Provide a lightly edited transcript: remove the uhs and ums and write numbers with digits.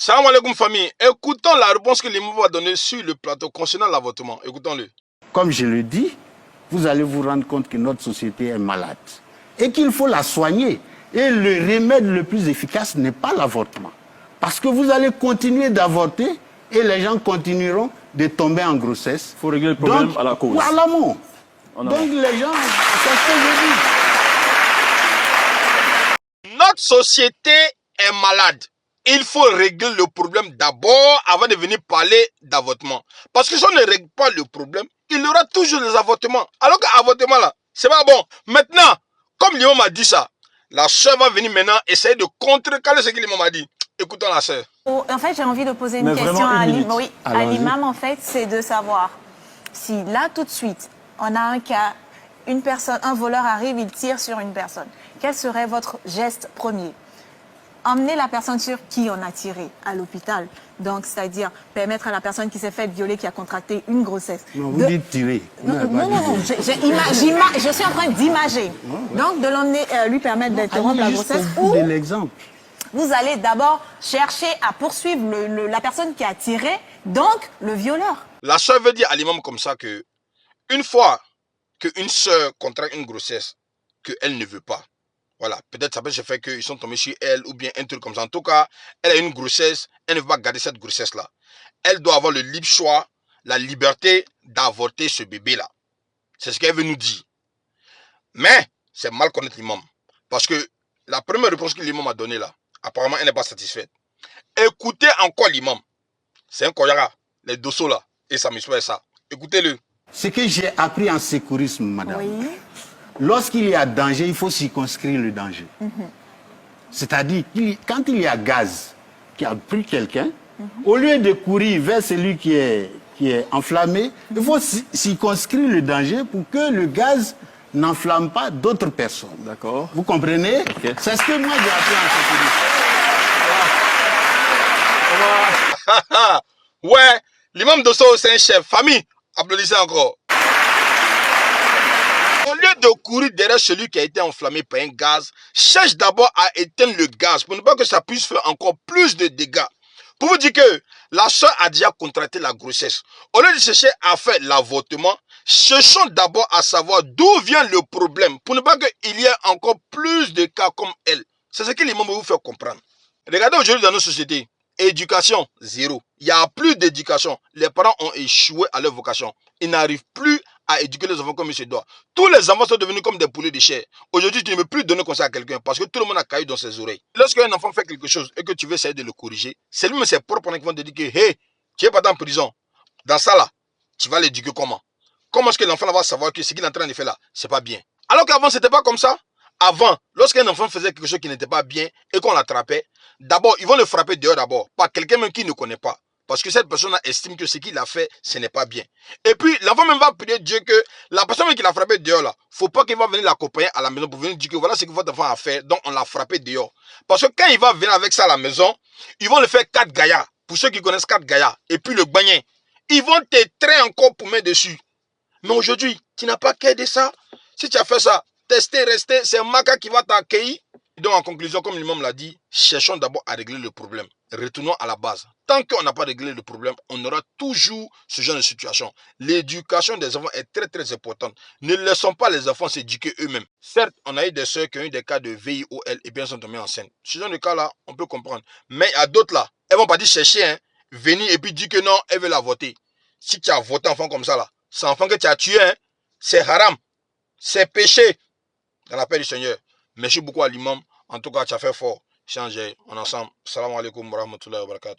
Salam alaikum famille. Écoutons la réponse que l'imam va donner sur le plateau concernant l'avortement. Écoutons-le. Comme je le dis, vous allez vous rendre compte que notre société est malade et qu'il faut la soigner. Et le remède le plus efficace n'est pas l'avortement. Parce que vous allez continuer d'avorter et les gens continueront de tomber en grossesse. Il faut régler le problème à la cause. Ou à l'amont. Donc les gens, c'est ce que je dis. Notre société est malade. Il faut régler le problème d'abord avant de venir parler d'avortement. Parce que si on ne règle pas le problème, il y aura toujours des avortements. Alors qu'un avortement là, c'est pas bon. Maintenant, comme l'imam m'a dit ça, la soeur va venir maintenant essayer de contrecarrer ce que l'imam m'a dit. Écoutons la soeur. En fait, j'ai envie de poser une question à l'imam, en fait, c'est de savoir si là, tout de suite, on a un cas, une personne, un voleur arrive, il tire sur une personne. Quel serait votre geste premier? Emmener la personne sur qui on a tiré à l'hôpital. Donc, c'est-à-dire permettre à la personne qui s'est faite violer, qui a contracté une grossesse. Non, vous dites tirer. Non, je suis en train d'imager. Donc, de l'emmener, lui permettre d'interrompre la grossesse. Ou de l'exemple. Vous allez d'abord chercher à poursuivre la personne qui a tiré, donc le violeur. La soeur veut dire à l'imam comme ça que une fois qu'une soeur contracte une grossesse qu'elle ne veut pas, voilà, peut-être ça peut se faire qu'ils sont tombés sur elle ou bien un truc comme ça. En tout cas, elle a une grossesse, elle ne veut pas garder cette grossesse-là. Elle doit avoir le libre choix, la liberté d'avorter ce bébé-là. C'est ce qu'elle veut nous dire. Mais, c'est mal connaître l'imam. Parce que la première réponse que l'imam a donnée là, apparemment, elle n'est pas satisfaite. Écoutez encore l'imam. C'est un koyara, les dosso là, et ça m'explique ça. Écoutez-le. Ce que j'ai appris en sécurisme, madame. Oui. Lorsqu'il y a danger, il faut circonscrire le danger. C'est-à-dire, quand il y a gaz qui a pris quelqu'un, au lieu de courir vers celui qui est enflammé, il faut circonscrire le danger pour que le gaz n'enflamme pas d'autres personnes. D'accord. Vous comprenez? Okay. C'est ce que moi j'ai appris en sécurisme. Ouais, l'imam Dosso, c'est un chef. Famille, applaudissez encore. Au lieu de courir derrière celui qui a été enflammé par un gaz, cherche d'abord à éteindre le gaz pour ne pas que ça puisse faire encore plus de dégâts. Pour vous dire que la soeur a déjà contracté la grossesse. Au lieu de chercher à faire l'avortement, cherchons d'abord à savoir d'où vient le problème pour ne pas qu'il y ait encore plus de cas comme elle. C'est ce que l'imam veut vous faire comprendre. Regardez aujourd'hui dans nos sociétés, éducation, zéro. Il n'y a plus d'éducation. Les parents ont échoué à leur vocation. Ils n'arrivent plus à éduquer les enfants comme il se doit. Tous les enfants sont devenus comme des poulets de chair. Aujourd'hui, tu ne peux plus donner conseil à quelqu'un parce que tout le monde a caillé dans ses oreilles. Lorsqu'un enfant fait quelque chose et que tu veux essayer de le corriger, c'est lui-même ses propres parents qui vont te dire que hey, tu n'es pas en prison. Dans ça là, tu vas l'éduquer comment? Comment est-ce que l'enfant va savoir que ce qu'il est en train de faire là, c'est pas bien? Alors qu'avant, c'était pas comme ça. Avant, lorsqu'un enfant faisait quelque chose qui n'était pas bien et qu'on l'attrapait, d'abord, ils vont le frapper dehors d'abord, par quelqu'un même qui ne connaît pas. Parce que cette personne estime que ce qu'il a fait, ce n'est pas bien. Et puis, l'enfant même va prier Dieu que la personne même qui l'a frappé dehors là, faut pas qu'il va venir l'accompagner à la maison pour venir dire que voilà ce que votre enfant a fait, donc on l'a frappé dehors. Parce que quand il va venir avec ça à la maison, ils vont le faire 4 gaillards. Pour ceux qui connaissent 4 gaillards. Et puis le bagnin. Ils vont te traîner encore pour mettre dessus. Mais aujourd'hui, tu n'as pas qu'à de ça. Si tu as fait ça, tester, rester, c'est un maca qui va t'accueillir. Donc en conclusion, comme l'imam l'a dit, cherchons d'abord à régler le problème. Retournons à la base. Tant qu'on n'a pas réglé le problème, on aura toujours ce genre de situation. L'éducation des enfants est très très importante. Ne laissons pas les enfants s'éduquer eux-mêmes. Certes, on a eu des soeurs qui ont eu des cas de VIOL et bien sont tombées enceintes. Ce genre de cas-là, on peut comprendre. Mais il y a d'autres là, elles vont pas dire chercher, hein, venir et puis dire que non, elles veulent avorter. Si tu as avorté un enfant comme ça là, c'est un enfant que tu as tué, hein, c'est haram, c'est péché dans la paix du Seigneur. Merci beaucoup à l'imam. En tout cas, tu as fait fort. Changez, on est ensemble. Salam alaikum wa rahmatullahi wa barakatuh.